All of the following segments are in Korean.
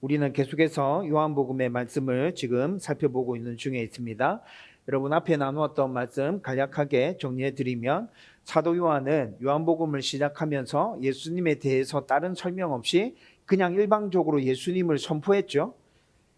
우리는 계속해서 요한복음의 말씀을 지금 살펴보고 있는 중에 있습니다. 여러분 앞에 나누었던 말씀 간략하게 정리해 드리면 사도 요한은 요한복음을 시작하면서 예수님에 대해서 다른 설명 없이 그냥 일방적으로 예수님을 선포했죠.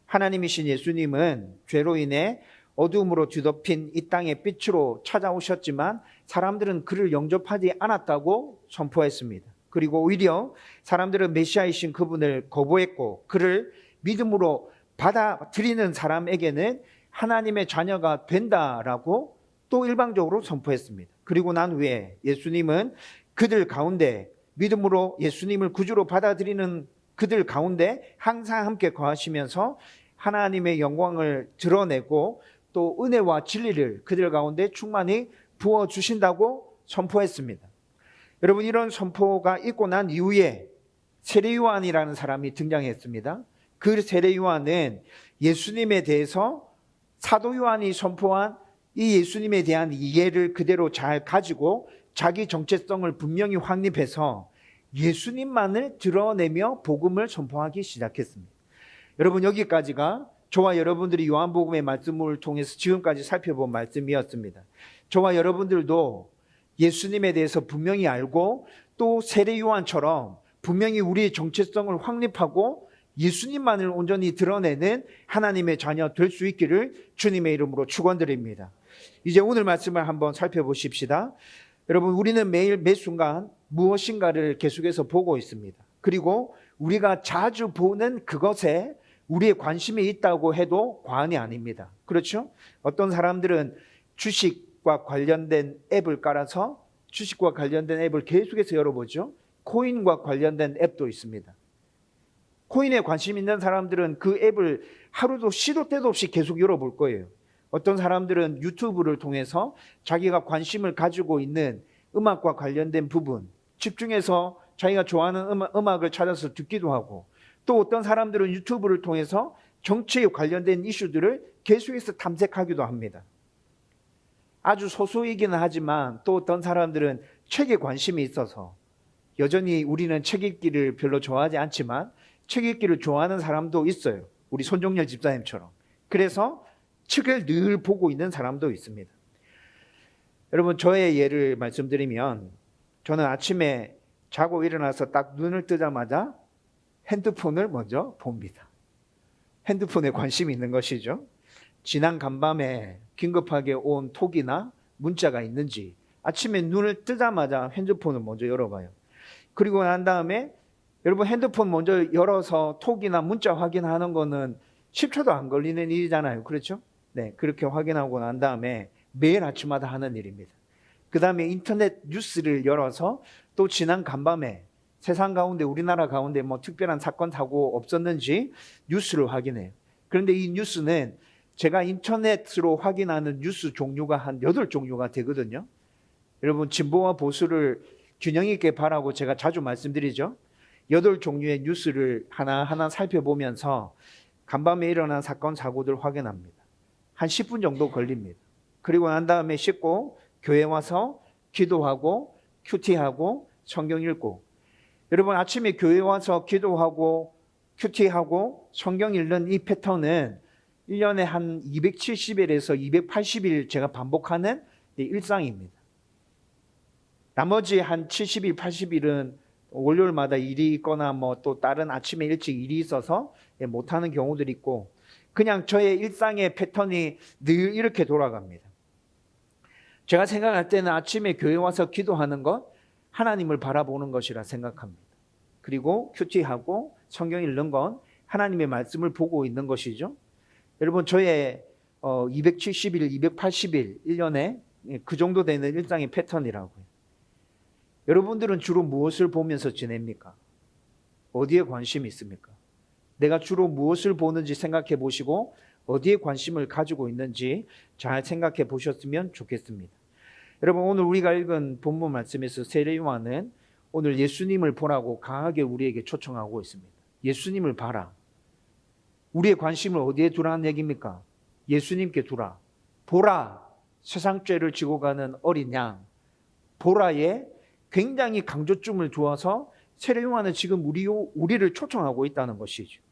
하나님이신 예수님은 죄로 인해 어두움으로 뒤덮인 이 땅의 빛으로 찾아오셨지만 사람들은 그를 영접하지 않았다고 선포했습니다. 그리고 오히려 사람들은 메시아이신 그분을 거부했고 그를 믿음으로 받아들이는 사람에게는 하나님의 자녀가 된다라고 또 일방적으로 선포했습니다. 그리고 난 후에 예수님은 그들 가운데 믿음으로 예수님을 구주로 받아들이는 그들 가운데 항상 함께 거하시면서 하나님의 영광을 드러내고 또 은혜와 진리를 그들 가운데 충만히 부어주신다고 선포했습니다. 여러분, 이런 선포가 있고 난 이후에 세례 요한이라는 사람이 등장했습니다. 그 세례 요한은 예수님에 대해서 사도 요한이 선포한 이 예수님에 대한 이해를 그대로 잘 가지고 자기 정체성을 분명히 확립해서 예수님만을 드러내며 복음을 선포하기 시작했습니다. 여러분, 여기까지가 저와 여러분들이 요한복음의 말씀을 통해서 지금까지 살펴본 말씀이었습니다. 저와 여러분들도 예수님에 대해서 분명히 알고 또 세례 요한처럼 분명히 우리의 정체성을 확립하고 예수님만을 온전히 드러내는 하나님의 자녀 될 수 있기를 주님의 이름으로 축원드립니다. 이제 오늘 말씀을 한번 살펴보십시다. 여러분, 우리는 매일 매 순간 무엇인가를 계속해서 보고 있습니다. 그리고 우리가 자주 보는 그것에 우리의 관심이 있다고 해도 과언이 아닙니다. 그렇죠? 어떤 사람들은 주식과 관련된 앱을 깔아서 주식과 관련된 앱을 계속해서 열어보죠. 코인과 관련된 앱도 있습니다. 코인에 관심 있는 사람들은 그 앱을 하루도 시도 때도 없이 계속 열어볼 거예요. 어떤 사람들은 유튜브를 통해서 자기가 관심을 가지고 있는 음악과 관련된 부분 집중해서 자기가 좋아하는 음악을 찾아서 듣기도 하고, 또 어떤 사람들은 유튜브를 통해서 정치에 관련된 이슈들을 계속해서 탐색하기도 합니다. 아주 소수이기는 하지만 또 어떤 사람들은 책에 관심이 있어서, 여전히 우리는 책 읽기를 별로 좋아하지 않지만 책 읽기를 좋아하는 사람도 있어요. 우리 손종렬 집사님처럼. 그래서 책을 늘 보고 있는 사람도 있습니다. 여러분, 저의 예를 말씀드리면 저는 아침에 자고 일어나서 딱 눈을 뜨자마자 핸드폰을 먼저 봅니다. 핸드폰에 관심이 있는 것이죠. 지난 간밤에 긴급하게 온 톡이나 문자가 있는지 아침에 눈을 뜨자마자 핸드폰을 먼저 열어봐요. 그리고 난 다음에 여러분, 핸드폰 먼저 열어서 톡이나 문자 확인하는 거는 10초도 안 걸리는 일이잖아요. 그렇죠? 네, 그렇게 확인하고 난 다음에 매일 아침마다 하는 일입니다. 그 다음에 인터넷 뉴스를 열어서 또 지난 간밤에 세상 가운데, 우리나라 가운데 뭐 특별한 사건 사고 없었는지 뉴스를 확인해요. 그런데 이 뉴스는 제가 인터넷으로 확인하는 뉴스 종류가 한 8종류가 되거든요. 여러분, 진보와 보수를 균형 있게 바라고 제가 자주 말씀드리죠. 8종류의 뉴스를 하나하나 살펴보면서 간밤에 일어난 사건 사고들 확인합니다. 한 10분 정도 걸립니다. 그리고 난 다음에 씻고 교회 와서 기도하고 큐티하고 성경 읽고. 여러분, 아침에 교회 와서 기도하고 큐티하고 성경 읽는 이 패턴은 1년에 한 270일에서 280일 제가 반복하는 일상입니다. 나머지 한 70일, 80일은 월요일마다 일이 있거나 뭐 또 다른 아침에 일찍 일이 있어서 못하는 경우들이 있고, 그냥 저의 일상의 패턴이 늘 이렇게 돌아갑니다. 제가 생각할 때는 아침에 교회 와서 기도하는 것, 하나님을 바라보는 것이라 생각합니다. 그리고 큐티하고 성경 읽는 건 하나님의 말씀을 보고 있는 것이죠. 여러분, 저의 270일, 280일, 1년에 그 정도 되는 일상의 패턴이라고요. 여러분들은 주로 무엇을 보면서 지냅니까? 어디에 관심이 있습니까? 내가 주로 무엇을 보는지 생각해 보시고 어디에 관심을 가지고 있는지 잘 생각해 보셨으면 좋겠습니다. 여러분, 오늘 우리가 읽은 본문 말씀에서 세례 요한은 오늘 예수님을 보라고 강하게 우리에게 초청하고 있습니다. 예수님을 봐라. 우리의 관심을 어디에 두라는 얘기입니까? 예수님께 두라. 보라, 세상 죄를 지고 가는 어린 양. 보라에 굉장히 강조점을 두어서 세례 요한은 지금 우리를 초청하고 있다는 것이죠.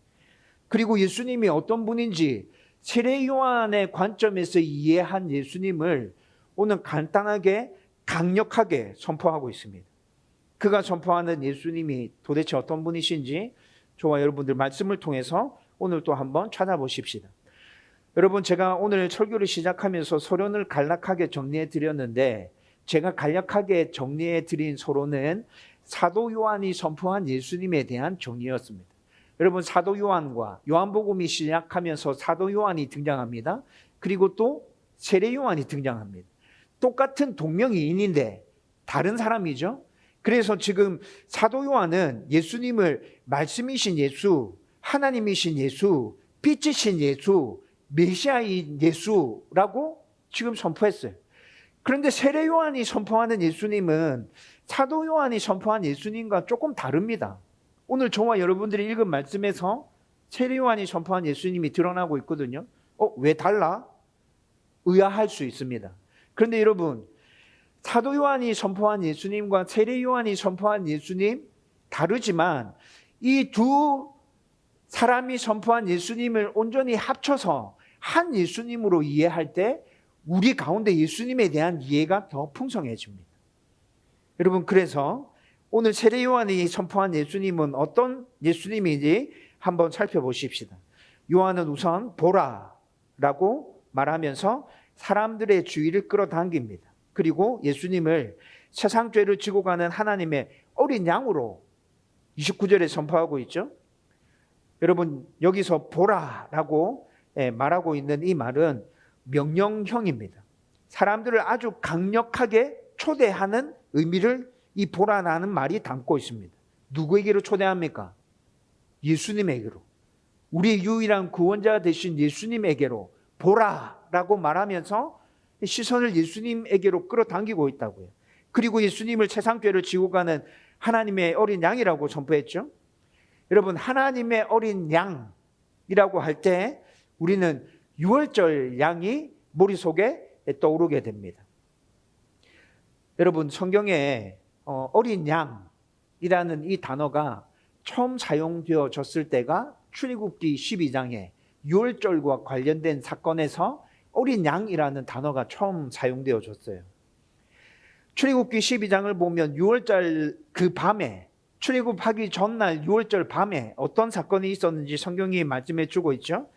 그리고 예수님이 어떤 분인지 세례 요한의 관점에서 이해한 예수님을 오늘 간단하게 강력하게 선포하고 있습니다. 그가 선포하는 예수님이 도대체 어떤 분이신지 저와 여러분들 말씀을 통해서 오늘 또 한번 찾아보십시다. 여러분, 제가 오늘 설교를 시작하면서 서론을 간략하게 정리해 드렸는데, 제가 간략하게 정리해 드린 서론은 사도 요한이 선포한 예수님에 대한 정리였습니다. 여러분, 사도 요한과 요한복음이 시작하면서 사도 요한이 등장합니다. 그리고 또 세례 요한이 등장합니다. 똑같은 동명이인인데 다른 사람이죠. 그래서 지금 사도 요한은 예수님을 말씀이신 예수, 하나님이신 예수, 빛이신 예수, 메시아인 예수라고 지금 선포했어요. 그런데 세례 요한이 선포하는 예수님은 사도 요한이 선포한 예수님과 조금 다릅니다. 오늘 저와 여러분들이 읽은 말씀에서 세례 요한이 선포한 예수님이 드러나고 있거든요. 왜 달라? 의아할 수 있습니다. 그런데 여러분, 사도 요한이 선포한 예수님과 세례 요한이 선포한 예수님 다르지만 이 두 사람이 선포한 예수님을 온전히 합쳐서 한 예수님으로 이해할 때 우리 가운데 예수님에 대한 이해가 더 풍성해집니다. 여러분, 그래서 오늘 세례 요한이 선포한 예수님은 어떤 예수님인지 한번 살펴보십시다. 요한은 우선 보라라고 말하면서 사람들의 주의를 끌어당깁니다. 그리고 예수님을 세상 죄를 지고 가는 하나님의 어린 양으로 29절에 선포하고 있죠. 여러분, 여기서 보라라고 말하고 있는 이 말은 명령형입니다. 사람들을 아주 강력하게 초대하는 의미를 이 보라라는 말이 담고 있습니다. 누구에게로 초대합니까? 예수님에게로. 우리의 유일한 구원자 되신 예수님에게로 보라라고 말하면서 시선을 예수님에게로 끌어당기고 있다고요. 그리고 예수님을 세상 죄를 지고 가는 하나님의 어린 양이라고 선포했죠. 여러분, 하나님의 어린 양이라고 할 때 우리는 유월절 양이 머릿속에 떠오르게 됩니다. 여러분, 성경에 어린 양이라는 이 단어가 처음 사용되어졌을 때가 출애굽기 12장에 유월절과 관련된 사건에서 어린 양이라는 단어가 처음 사용되어졌어요. 출애굽기 12장을 보면 유월절 그 밤에, 출애굽하기 전날 유월절 밤에 어떤 사건이 있었는지 성경이 말씀해 주고 있죠.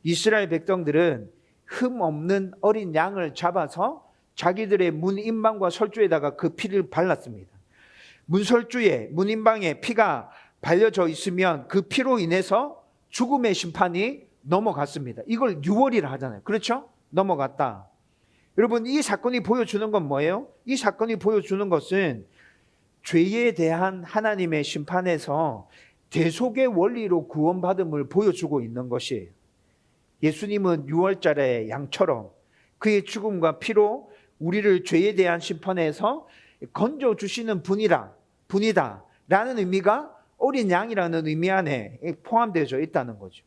이스라엘 백성들은 흠 없는 어린 양을 잡아서 자기들의 문인방과 설주에다가 그 피를 발랐습니다. 문설주에, 문인방에 피가 발려져 있으면 그 피로 인해서 죽음의 심판이 넘어갔습니다. 이걸 유월이라 하잖아요. 그렇죠? 넘어갔다. 여러분, 이 사건이 보여주는 건 뭐예요? 이 사건이 보여주는 것은 죄에 대한 하나님의 심판에서 대속의 원리로 구원받음을 보여주고 있는 것이에요. 예수님은 유월절의 양처럼 그의 죽음과 피로 우리를 죄에 대한 심판에서 건져주시는 분이다 라는 의미가 어린 양이라는 의미 안에 포함되어 있다는 거죠.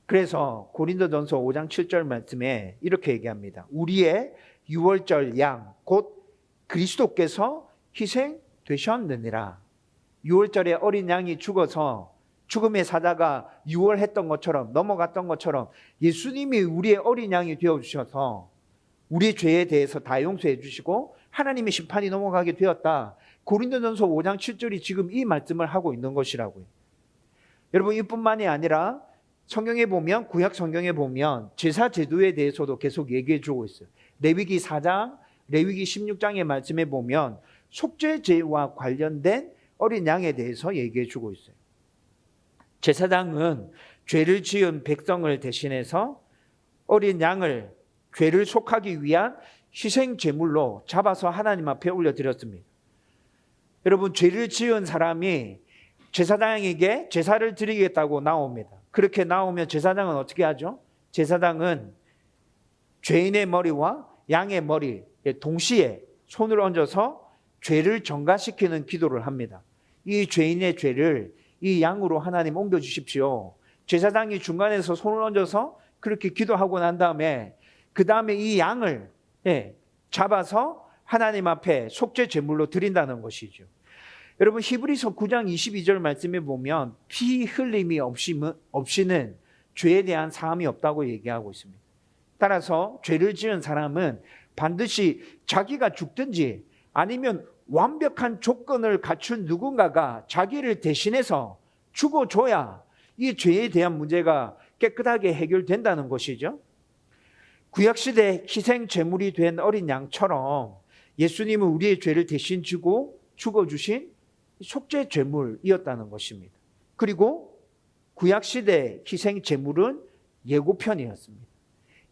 그래서 고린도전서 5장 7절 말씀에 이렇게 얘기합니다. 우리의 유월절 양 곧 그리스도께서 희생되셨느니라. 유월절에 어린 양이 죽어서 죽음의 사자가 유월했던 것처럼, 넘어갔던 것처럼 예수님이 우리의 어린 양이 되어주셔서 우리의 죄에 대해서 다 용서해 주시고 하나님의 심판이 넘어가게 되었다. 고린도전서 5장 7절이 지금 이 말씀을 하고 있는 것이라고요. 여러분, 이뿐만이 아니라 성경에 보면, 구약 성경에 보면 제사 제도에 대해서도 계속 얘기해 주고 있어요. 레위기 4장, 레위기 16장의 말씀에 보면 속죄제와 관련된 어린 양에 대해서 얘기해 주고 있어요. 제사장은 죄를 지은 백성을 대신해서 어린 양을 죄를 속하기 위한 희생 제물로 잡아서 하나님 앞에 올려드렸습니다. 여러분, 죄를 지은 사람이 제사장에게 제사를 드리겠다고 나옵니다. 그렇게 나오면 제사장은 어떻게 하죠? 제사장은 죄인의 머리와 양의 머리에 동시에 손을 얹어서 죄를 전가시키는 기도를 합니다. 이 죄인의 죄를 이 양으로 하나님 옮겨주십시오. 제사장이 중간에서 손을 얹어서 그렇게 기도하고 난 다음에 그 다음에 이 양을 잡아서 하나님 앞에 속죄 제물로 드린다는 것이죠. 여러분 히브리서 9장 22절 말씀에 보면 피 흘림이 없이는 죄에 대한 사함이 없다고 얘기하고 있습니다. 따라서 죄를 지은 사람은 반드시 자기가 죽든지 아니면 완벽한 조건을 갖춘 누군가가 자기를 대신해서 죽어줘야 이 죄에 대한 문제가 깨끗하게 해결된다는 것이죠. 구약시대 희생제물이 된 어린 양처럼 예수님은 우리의 죄를 대신 지고 죽어주신 속죄제물이었다는 것입니다. 그리고 구약시대 희생제물은 예고편이었습니다.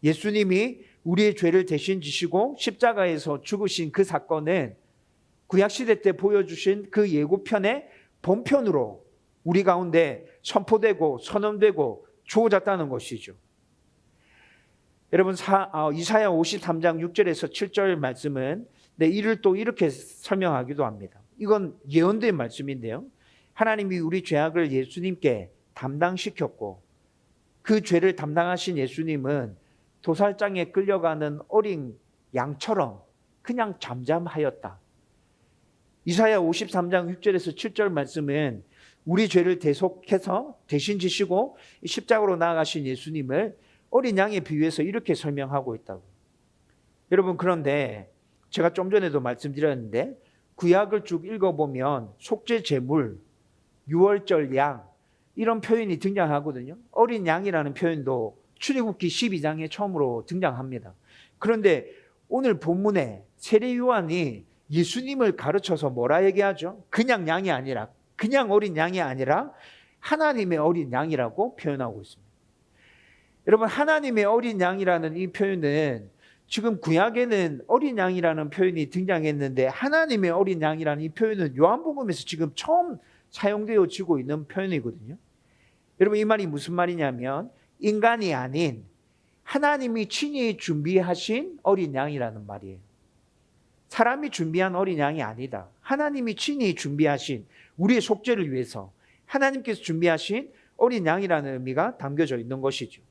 예수님이 우리의 죄를 대신 지시고 십자가에서 죽으신 그 사건은 구약시대 때 보여주신 그 예고편의 본편으로 우리 가운데 선포되고 선언되고 주어졌다는 것이죠. 여러분 이사야 53장 6절에서 7절 말씀은 이를 또 이렇게 설명하기도 합니다. 이건 예언된 말씀인데요. 하나님이 우리 죄악을 예수님께 담당시켰고 그 죄를 담당하신 예수님은 도살장에 끌려가는 어린 양처럼 그냥 잠잠하였다. 이사야 53장 6절에서 7절 말씀은 우리 죄를 대속해서 대신 지시고 십자가로 나아가신 예수님을 어린 양에 비유해서 이렇게 설명하고 있다고. 여러분 그런데 제가 좀 전에도 말씀드렸는데 구약을 쭉 읽어보면 속죄제물, 유월절 양 이런 표현이 등장하거든요. 어린 양이라는 표현도 출애굽기 12장에 처음으로 등장합니다. 그런데 오늘 본문에 세례 요한이 예수님을 가르쳐서 뭐라 얘기하죠? 그냥 양이 아니라, 그냥 어린 양이 아니라 하나님의 어린 양이라고 표현하고 있습니다. 여러분 하나님의 어린 양이라는 이 표현은 지금 구약에는 어린 양이라는 표현이 등장했는데 하나님의 어린 양이라는 이 표현은 요한복음에서 지금 처음 사용되어지고 있는 표현이거든요. 여러분 이 말이 무슨 말이냐면 인간이 아닌 하나님이 친히 준비하신 어린 양이라는 말이에요. 사람이 준비한 어린 양이 아니다. 하나님이 친히 준비하신 우리의 속죄를 위해서 하나님께서 준비하신 어린 양이라는 의미가 담겨져 있는 것이죠.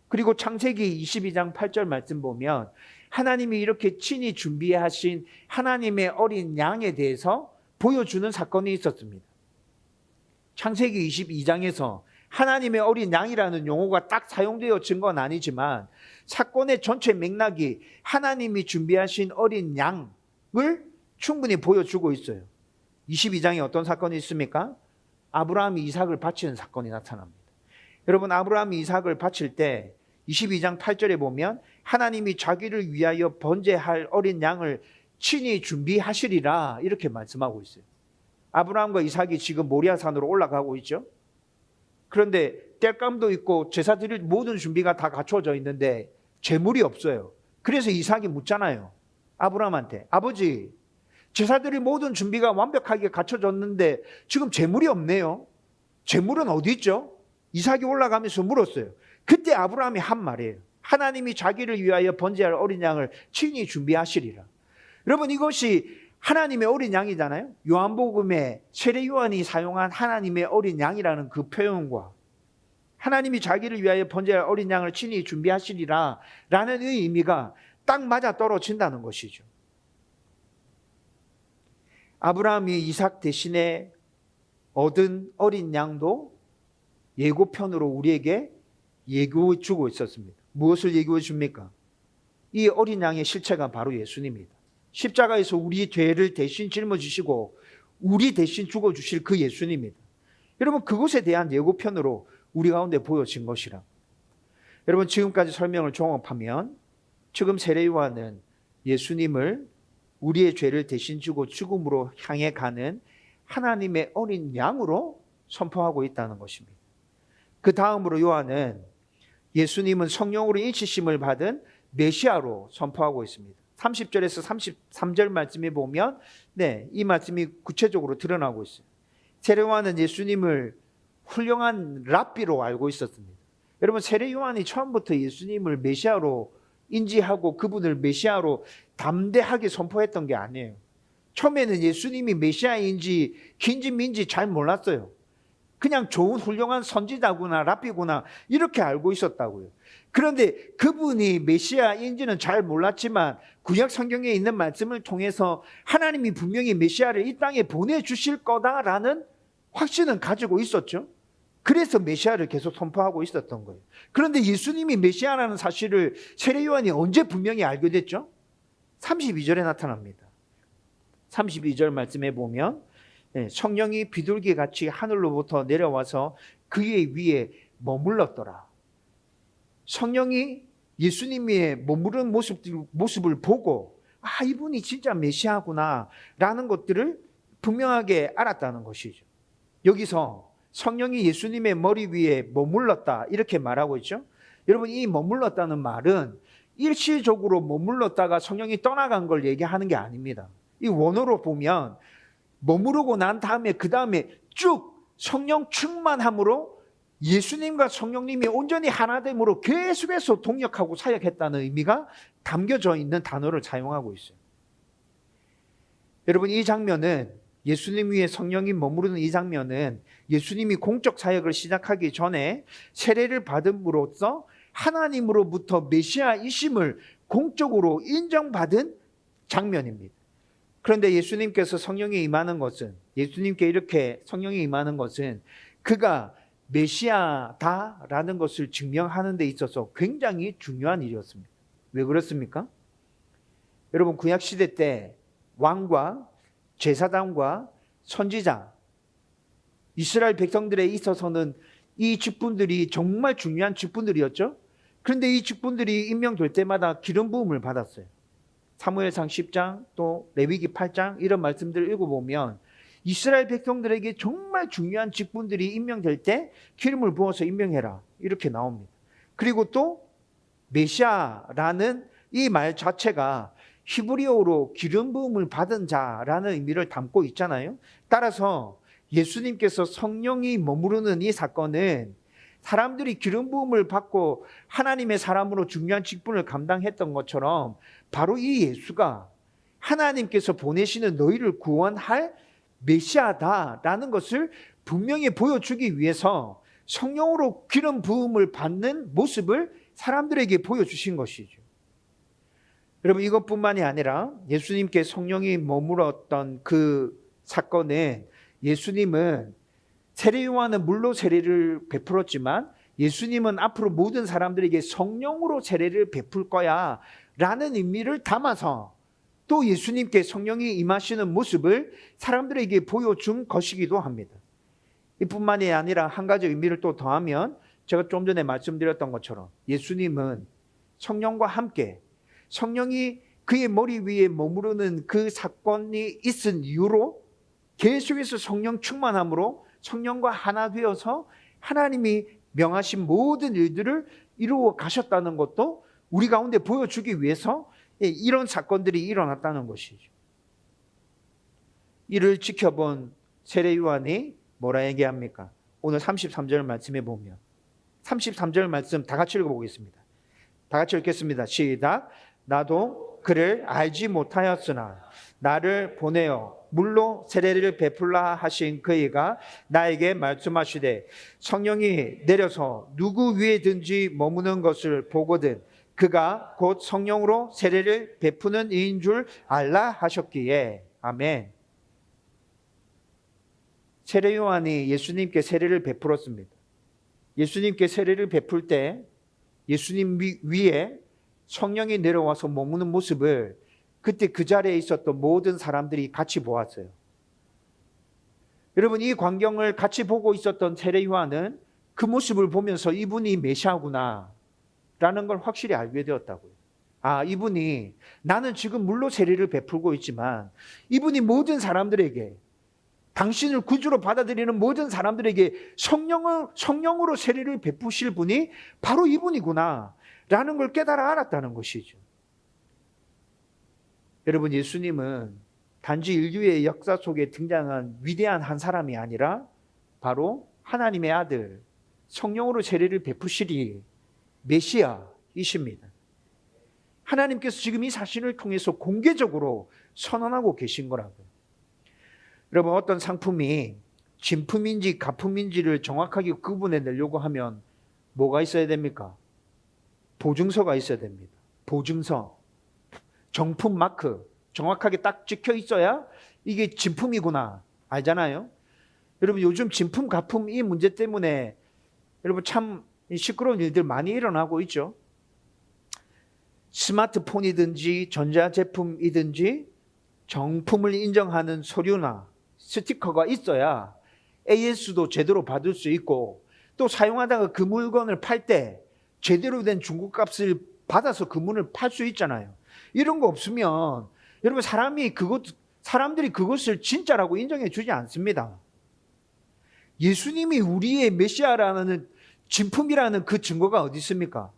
그리고 창세기 22장 8절 말씀 보면 하나님이 이렇게 친히 준비하신 하나님의 어린 양에 대해서 보여주는 사건이 있었습니다. 창세기 22장에서 하나님의 어린 양이라는 용어가 딱 사용되어진 건 아니지만 사건의 전체 맥락이 하나님이 준비하신 어린 양을 충분히 보여주고 있어요. 22장에 어떤 사건이 있습니까? 아브라함이 이삭을 바치는 사건이 나타납니다. 여러분 아브라함이 이삭을 바칠 때 22장 8절에 보면 하나님이 자기를 위하여 번제할 어린 양을 친히 준비하시리라 이렇게 말씀하고 있어요. 아브라함과 이삭이 지금 모리아산으로 올라가고 있죠. 그런데 땔감도 있고 제사 드릴 모든 준비가 다 갖춰져 있는데 제물이 없어요. 그래서 이삭이 묻잖아요. 아브라함한테 아버지 제사 드릴 모든 준비가 완벽하게 갖춰졌는데 지금 제물이 없네요. 제물은 어디 있죠? 이삭이 올라가면서 물었어요. 그때 아브라함이 한 말이에요. 하나님이 자기를 위하여 번제할 어린 양을 친히 준비하시리라. 여러분 이것이 하나님의 어린 양이잖아요. 요한복음에 세례 요한이 사용한 하나님의 어린 양이라는 그 표현과 하나님이 자기를 위하여 번제할 어린 양을 친히 준비하시리라 라는 의미가 딱 맞아 떨어진다는 것이죠. 아브라함이 이삭 대신에 얻은 어린 양도 예고편으로 우리에게 예고해 주고 있었습니다. 무엇을 예고해 줍니까? 이 어린 양의 실체가 바로 예수님입니다. 십자가에서 우리 죄를 대신 짊어지시고 우리 대신 죽어주실 그 예수님입니다. 여러분 그것에 대한 예고편으로 우리 가운데 보여진 것이라. 여러분 지금까지 설명을 종합하면 지금 세례 요한은 예수님을 우리의 죄를 대신 지고 죽음으로 향해 가는 하나님의 어린 양으로 선포하고 있다는 것입니다. 그 다음으로 요한은 예수님은 성령으로 인치심을 받은 메시아로 선포하고 있습니다. 30절에서 33절 말씀에 보면 이 말씀이 구체적으로 드러나고 있어요. 세례 요한은 예수님을 훌륭한 랍비로 알고 있었습니다. 여러분 세례 요한이 처음부터 예수님을 메시아로 인지하고 그분을 메시아로 담대하게 선포했던 게 아니에요. 처음에는 예수님이 메시아인지 긴지 민지 잘 몰랐어요. 그냥 좋은 훌륭한 선지자구나, 랍비구나 이렇게 알고 있었다고요. 그런데 그분이 메시아인지는 잘 몰랐지만 구약 성경에 있는 말씀을 통해서 하나님이 분명히 메시아를 이 땅에 보내주실 거다라는 확신은 가지고 있었죠. 그래서 메시아를 계속 선포하고 있었던 거예요. 그런데 예수님이 메시아라는 사실을 세례 요한이 언제 분명히 알게 됐죠? 32절에 나타납니다. 32절 말씀에 보면 성령이 비둘기같이 하늘로부터 내려와서 그의 위에 머물렀더라. 성령이 예수님의 머무른 모습을 보고 이분이 진짜 메시아구나 라는 것들을 분명하게 알았다는 것이죠. 여기서 성령이 예수님의 머리 위에 머물렀다 이렇게 말하고 있죠. 여러분, 이 머물렀다는 말은 일시적으로 머물렀다가 성령이 떠나간 걸 얘기하는 게 아닙니다. 이 원어로 보면 머무르고 난 다음에 그 다음에 쭉 성령 충만함으로 예수님과 성령님이 온전히 하나됨으로 계속해서 동역하고 사역했다는 의미가 담겨져 있는 단어를 사용하고 있어요. 여러분, 이 장면은 예수님 위에 성령이 머무르는 이 장면은 예수님이 공적 사역을 시작하기 전에 세례를 받음으로써 하나님으로부터 메시아이심을 공적으로 인정받은 장면입니다. 그런데 예수님께서 성령이 임하는 것은, 예수님께 이렇게 성령이 임하는 것은 그가 메시아다라는 것을 증명하는 데 있어서 굉장히 중요한 일이었습니다. 왜 그렇습니까? 여러분, 구약시대 때 왕과 제사장과 선지자, 이스라엘 백성들에 있어서는 이 직분들이 정말 중요한 직분들이었죠. 그런데 이 직분들이 임명될 때마다 기름 부음을 받았어요. 사무엘상 10장 또 레위기 8장 이런 말씀들을 읽어보면 이스라엘 백성들에게 정말 중요한 직분들이 임명될 때 기름을 부어서 임명해라 이렇게 나옵니다. 그리고 또 메시아라는 이 말 자체가 히브리어로 기름 부음을 받은 자라는 의미를 담고 있잖아요. 따라서 예수님께서 성령이 머무르는 이 사건은 사람들이 기름 부음을 받고 하나님의 사람으로 중요한 직분을 감당했던 것처럼 바로 이 예수가 하나님께서 보내시는 너희를 구원할 메시아다라는 것을 분명히 보여주기 위해서 성령으로 기름 부음을 받는 모습을 사람들에게 보여주신 것이죠. 여러분, 이것뿐만이 아니라 예수님께 성령이 머물었던 그 사건에 예수님은 세례 요한은 물로 세례를 베풀었지만 예수님은 앞으로 모든 사람들에게 성령으로 세례를 베풀 거야 라는 의미를 담아서 또 예수님께 성령이 임하시는 모습을 사람들에게 보여준 것이기도 합니다. 이뿐만이 아니라 한 가지 의미를 또 더하면 제가 좀 전에 말씀드렸던 것처럼 예수님은 성령과 함께 성령이 그의 머리 위에 머무르는 그 사건이 있은 이유로 계속해서 성령 충만함으로 성령과 하나 되어서 하나님이 명하신 모든 일들을 이루어 가셨다는 것도 우리 가운데 보여주기 위해서 이런 사건들이 일어났다는 것이죠. 이를 지켜본 세례 요한이 뭐라 얘기합니까? 오늘 33절 말씀에 보면 33절 말씀 다 같이 읽어보겠습니다. 다 같이 읽겠습니다. 시작. 나도 그를 알지 못하였으나 나를 보내어 물로 세례를 베풀라 하신 그이가 나에게 말씀하시되 성령이 내려서 누구 위에든지 머무는 것을 보거든 그가 곧 성령으로 세례를 베푸는 이인 줄 알라 하셨기에. 아멘. 세례 요한이 예수님께 세례를 베풀었습니다. 예수님께 세례를 베풀 때 예수님 위에 성령이 내려와서 머무는 모습을 그때 그 자리에 있었던 모든 사람들이 같이 보았어요. 여러분, 이 광경을 같이 보고 있었던 세례 요한은 그 모습을 보면서 이분이 메시아구나 라는 걸 확실히 알게 되었다고요. 이분이, 나는 지금 물로 세례를 베풀고 있지만 이분이 모든 사람들에게, 당신을 구주로 받아들이는 모든 사람들에게 성령으로 세례를 베푸실 분이 바로 이분이구나 라는 걸 깨달아 알았다는 것이죠. 여러분, 예수님은 단지 인류의 역사 속에 등장한 위대한 한 사람이 아니라 바로 하나님의 아들, 성령으로 세례를 베푸시리 메시아이십니다. 하나님께서 지금 이 사실을 통해서 공개적으로 선언하고 계신 거라고요. 여러분, 어떤 상품이 진품인지 가품인지를 정확하게 구분해내려고 하면 뭐가 있어야 됩니까? 보증서가 있어야 됩니다. 보증서, 정품 마크 정확하게 딱 찍혀 있어야 이게 진품이구나 알잖아요. 여러분 요즘 진품 가품 이 문제 때문에 여러분 참 시끄러운 일들 많이 일어나고 있죠. 스마트폰이든지 전자제품이든지 정품을 인정하는 서류나 스티커가 있어야 AS도 제대로 받을 수 있고, 또 사용하다가 그 물건을 팔 때 제대로 된 중고값을 받아서 그 물건을 팔 수 있잖아요. 이런 거 없으면 여러분 사람들이 그것을 진짜라고 인정해 주지 않습니다. 예수님이 우리의 메시아라는 진품이라는 그 증거가 어디 있습니까?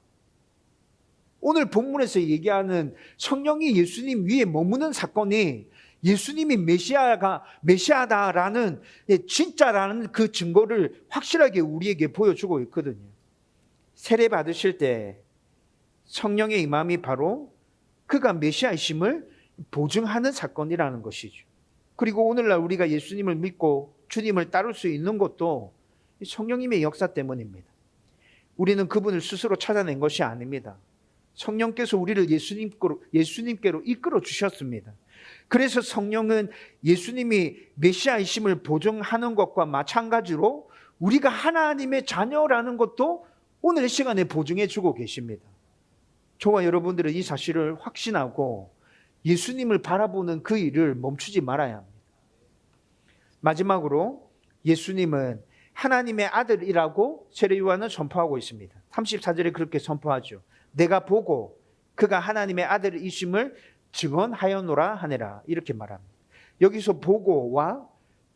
오늘 본문에서 얘기하는 성령이 예수님 위에 머무는 사건이 예수님이 메시아다라는 진짜라는 그 증거를 확실하게 우리에게 보여주고 있거든요. 세례 받으실 때 성령의 임함이 바로 그가 메시아이심을 보증하는 사건이라는 것이죠. 그리고 오늘날 우리가 예수님을 믿고 주님을 따를 수 있는 것도 성령님의 역사 때문입니다. 우리는 그분을 스스로 찾아낸 것이 아닙니다. 성령께서 우리를 예수님께로 이끌어 주셨습니다. 그래서 성령은 예수님이 메시아이심을 보증하는 것과 마찬가지로 우리가 하나님의 자녀라는 것도 오늘 시간에 보증해 주고 계십니다. 저와 여러분들은 이 사실을 확신하고 예수님을 바라보는 그 일을 멈추지 말아야 합니다. 마지막으로 예수님은 하나님의 아들이라고 세례 요한은 선포하고 있습니다. 34절에 그렇게 선포하죠. 내가 보고 그가 하나님의 아들이심을 증언하였노라 하니라, 이렇게 말합니다. 여기서 보고와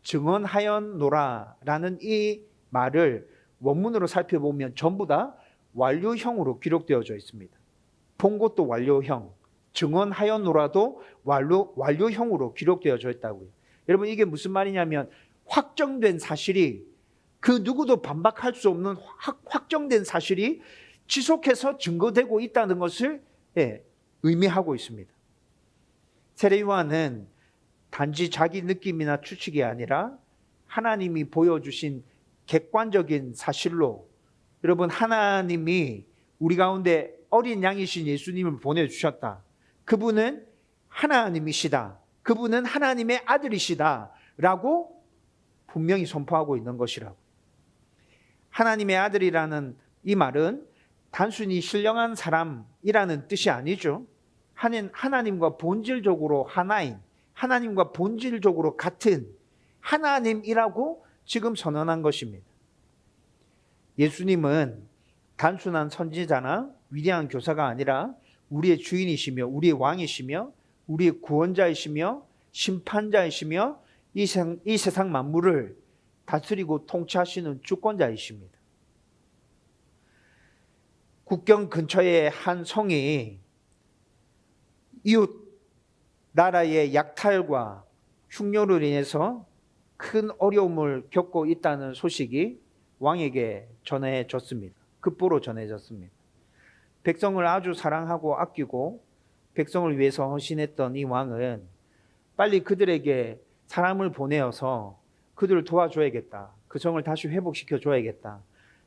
증언하였노라라는 이 말을 원문으로 살펴보면 전부 다 완료형으로 기록되어져 있습니다. 본 것도 완료형, 증언하였노라도 완료형으로 기록되어져 있다고요. 여러분 이게 무슨 말이냐면 확정된 사실이, 그 누구도 반박할 수 없는 확정된 사실이 지속해서 증거되고 있다는 것을 의미하고 있습니다. 세례 요한은 단지 자기 느낌이나 추측이 아니라 하나님이 보여주신 객관적인 사실로, 여러분 하나님이 우리 가운데 어린 양이신 예수님을 보내주셨다, 그분은 하나님이시다, 그분은 하나님의 아들이시다 라고 분명히 선포하고 있는 것이라고. 하나님의 아들이라는 이 말은 단순히 신령한 사람이라는 뜻이 아니죠. 하나님과 본질적으로 하나인, 하나님과 본질적으로 같은 하나님이라고 지금 선언한 것입니다. 예수님은 단순한 선지자나 위대한 교사가 아니라 우리의 주인이시며 우리의 왕이시며 우리의 구원자이시며 심판자이시며 이 세상 만물을 다스리고 통치하시는 주권자이십니다. 국경 근처의 한 성이 이웃 나라의 약탈과 흉노로 인해서 큰 어려움을 겪고 있다는 소식이 왕에게 전해졌습니다. 급보로 전해졌습니다. 백성을 아주 사랑하고 아끼고 백성을 위해서 헌신했던 이 왕은 빨리 그들에게 사람을 보내어서 그들을 도와줘야겠다, 그 성을 다시 회복시켜 줘야겠다.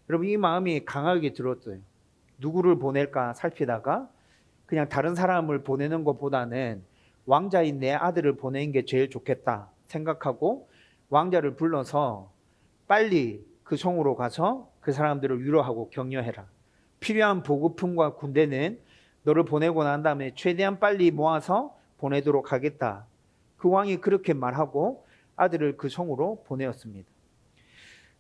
여러분 이 마음이 강하게 들었어요. 누구를 보낼까 살피다가 그냥 다른 사람을 보내는 것보다는 왕자인 내 아들을 보내는 게 제일 좋겠다 생각하고 왕자를 불러서 빨리 그 성으로 가서 그 사람들을 위로하고 격려해라. 필요한 보급품과 군대는 너를 보내고 난 다음에 최대한 빨리 모아서 보내도록 하겠다. 그 왕이 그렇게 말하고 아들을 그 성으로 보내었습니다.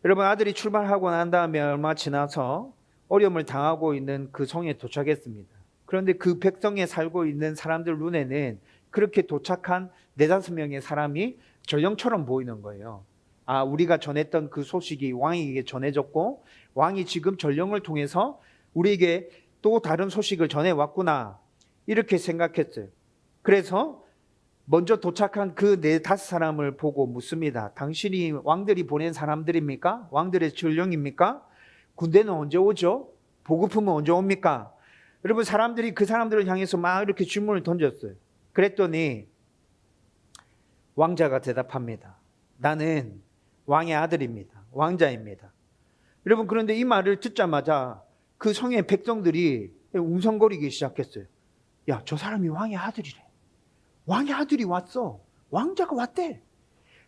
여러분 아들이 출발하고 난 다음에 얼마 지나서 어려움을 당하고 있는 그 성에 도착했습니다. 그런데 그 백성에 살고 있는 사람들 눈에는 그렇게 도착한 4-5명의 사람이 전령처럼 보이는 거예요. 아, 우리가 전했던 그 소식이 왕에게 전해졌고 왕이 지금 전령을 통해서 우리에게 또 다른 소식을 전해왔구나, 이렇게 생각했어요. 그래서 먼저 도착한 그 4-5사람을 보고 묻습니다. 당신이 왕들이 보낸 사람들입니까? 왕들의 전령입니까? 군대는 언제 오죠? 보급품은 언제 옵니까? 여러분 사람들이 그 사람들을 향해서 막 이렇게 질문을 던졌어요. 그랬더니 왕자가 대답합니다. 나는 왕의 아들입니다. 왕자입니다. 여러분, 그런데 이 말을 듣자마자 그 성의 백성들이 웅성거리기 시작했어요. 야, 저 사람이 왕의 아들이래. 왕의 아들이 왔어. 왕자가 왔대.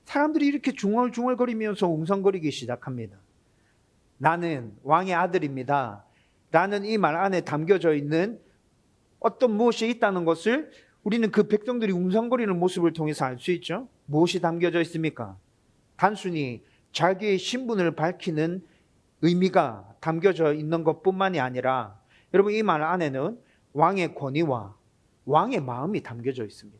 사람들이 이렇게 중얼중얼거리면서 웅성거리기 시작합니다. 나는 왕의 아들입니다. 라는 이 말 안에 담겨져 있는 어떤 무엇이 있다는 것을 우리는 그 백성들이 웅성거리는 모습을 통해서 알 수 있죠. 무엇이 담겨져 있습니까? 단순히 자기의 신분을 밝히는 의미가 담겨져 있는 것뿐만이 아니라 여러분, 이 말 안에는 왕의 권위와 왕의 마음이 담겨져 있습니다.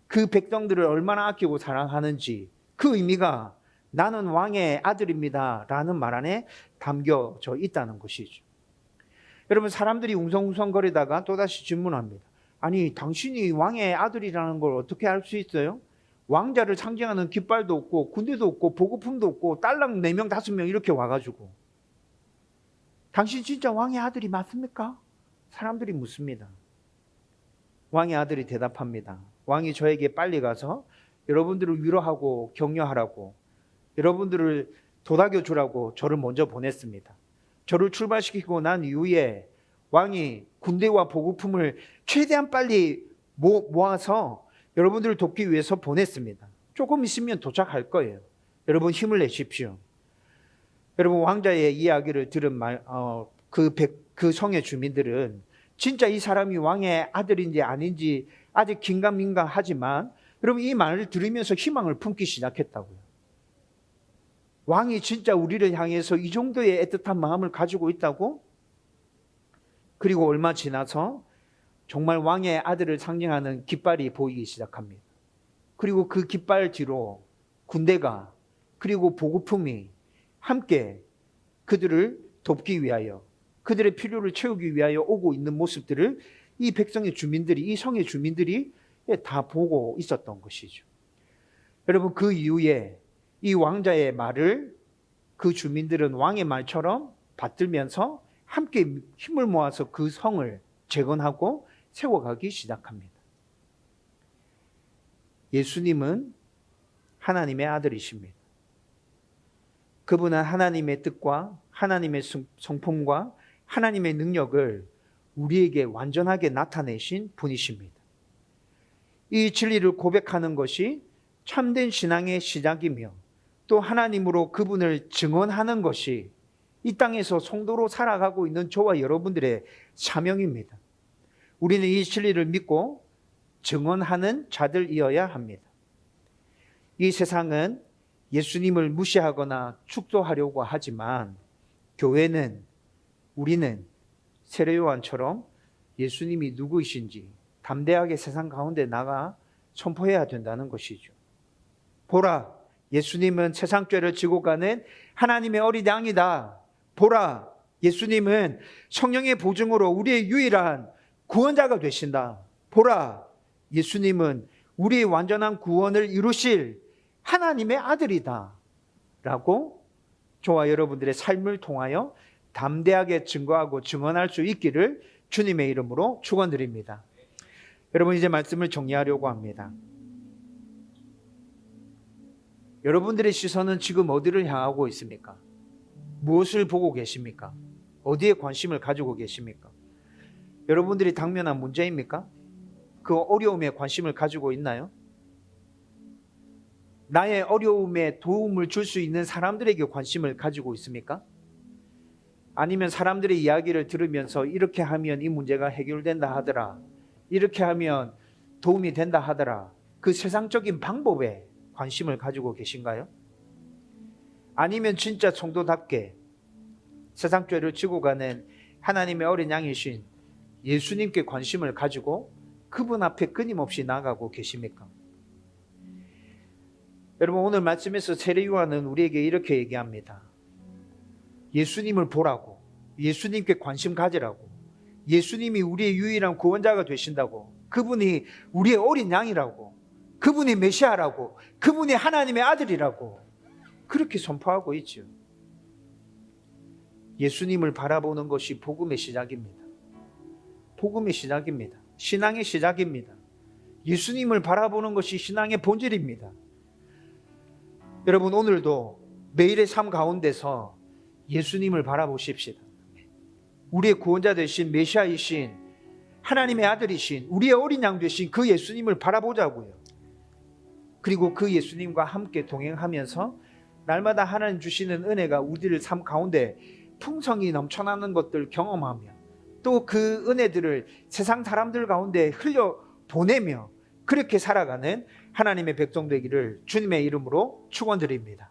그 백성들을 얼마나 아끼고 사랑하는지 그 의미가 나는 왕의 아들입니다 라는 말 안에 담겨져 있다는 것이죠. 여러분, 사람들이 웅성웅성거리다가 또다시 질문합니다. 아니, 당신이 왕의 아들이라는 걸 어떻게 알 수 있어요? 왕자를 상징하는 깃발도 없고 군대도 없고 보급품도 없고 딸랑 4명 5명 이렇게 와가지고 당신 진짜 왕의 아들이 맞습니까? 사람들이 묻습니다. 왕의 아들이 대답합니다. 왕이 저에게 빨리 가서 여러분들을 위로하고 격려하라고, 여러분들을 도닥여 주라고 저를 먼저 보냈습니다. 저를 출발시키고 난 이후에 왕이 군대와 보급품을 최대한 빨리 모아서 여러분들을 돕기 위해서 보냈습니다. 조금 있으면 도착할 거예요. 여러분, 힘을 내십시오. 여러분, 왕자의 이야기를 들은 그 성의 주민들은 진짜 이 사람이 왕의 아들인지 아닌지 아직 긴가민가하지만 여러분, 이 말을 들으면서 희망을 품기 시작했다고요. 왕이 진짜 우리를 향해서 이 정도의 애틋한 마음을 가지고 있다고? 그리고 얼마 지나서 정말 왕의 아들을 상징하는 깃발이 보이기 시작합니다. 그리고 그 깃발 뒤로 군대가 그리고 보급품이 함께 그들을 돕기 위하여, 그들의 필요를 채우기 위하여 오고 있는 모습들을 이 백성의 주민들이, 이 성의 주민들이 다 보고 있었던 것이죠. 여러분, 그 이후에 이 왕자의 말을 그 주민들은 왕의 말처럼 받들면서 함께 힘을 모아서 그 성을 재건하고 세워가기 시작합니다. 예수님은 하나님의 아들이십니다. 그분은 하나님의 뜻과 하나님의 성품과 하나님의 능력을 우리에게 완전하게 나타내신 분이십니다. 이 진리를 고백하는 것이 참된 신앙의 시작이며 또 하나님으로 그분을 증언하는 것이 이 땅에서 성도로 살아가고 있는 저와 여러분들의 사명입니다. 우리는 이 진리를 믿고 증언하는 자들이어야 합니다. 이 세상은 예수님을 무시하거나 축소하려고 하지만 교회는, 우리는 세례요한처럼 예수님이 누구이신지 담대하게 세상 가운데 나가 선포해야 된다는 것이죠. 보라, 예수님은 세상 죄를 지고 가는 하나님의 어린 양이다. 보라, 예수님은 성령의 보증으로 우리의 유일한 구원자가 되신다. 보라, 예수님은 우리의 완전한 구원을 이루실 하나님의 아들이다. 라고 저와 여러분들의 삶을 통하여 담대하게 증거하고 증언할 수 있기를 주님의 이름으로 축원드립니다. 여러분, 이제 말씀을 정리하려고 합니다. 여러분들의 시선은 지금 어디를 향하고 있습니까? 무엇을 보고 계십니까? 어디에 관심을 가지고 계십니까? 여러분들이 당면한 문제입니까? 그 어려움에 관심을 가지고 있나요? 나의 어려움에 도움을 줄 수 있는 사람들에게 관심을 가지고 있습니까? 아니면 사람들의 이야기를 들으면서 이렇게 하면 이 문제가 해결된다 하더라, 이렇게 하면 도움이 된다 하더라, 그 세상적인 방법에 관심을 가지고 계신가요? 아니면 진짜 성도답게 세상 죄를 지고 가는 하나님의 어린 양이신 예수님께 관심을 가지고 그분 앞에 끊임없이 나아가고 계십니까? 여러분, 오늘 말씀에서 세례 요한은 우리에게 이렇게 얘기합니다. 예수님을 보라고, 예수님께 관심 가지라고, 예수님이 우리의 유일한 구원자가 되신다고, 그분이 우리의 어린 양이라고, 그분이 메시아라고, 그분이 하나님의 아들이라고 그렇게 선포하고 있죠. 예수님을 바라보는 것이 복음의 시작입니다. 복음의 시작입니다. 신앙의 시작입니다. 예수님을 바라보는 것이 신앙의 본질입니다. 여러분, 오늘도 매일의 삶 가운데서 예수님을 바라보십시다. 우리의 구원자 되신 메시아이신 하나님의 아들이신 우리의 어린 양 되신 그 예수님을 바라보자고요. 그리고 그 예수님과 함께 동행하면서 날마다 하나님 주시는 은혜가 우리들 삶 가운데 풍성이 넘쳐나는 것들 경험하며 또 그 은혜들을 세상 사람들 가운데 흘려 보내며 그렇게 살아가는 하나님의 백성 되기를 주님의 이름으로 축원드립니다.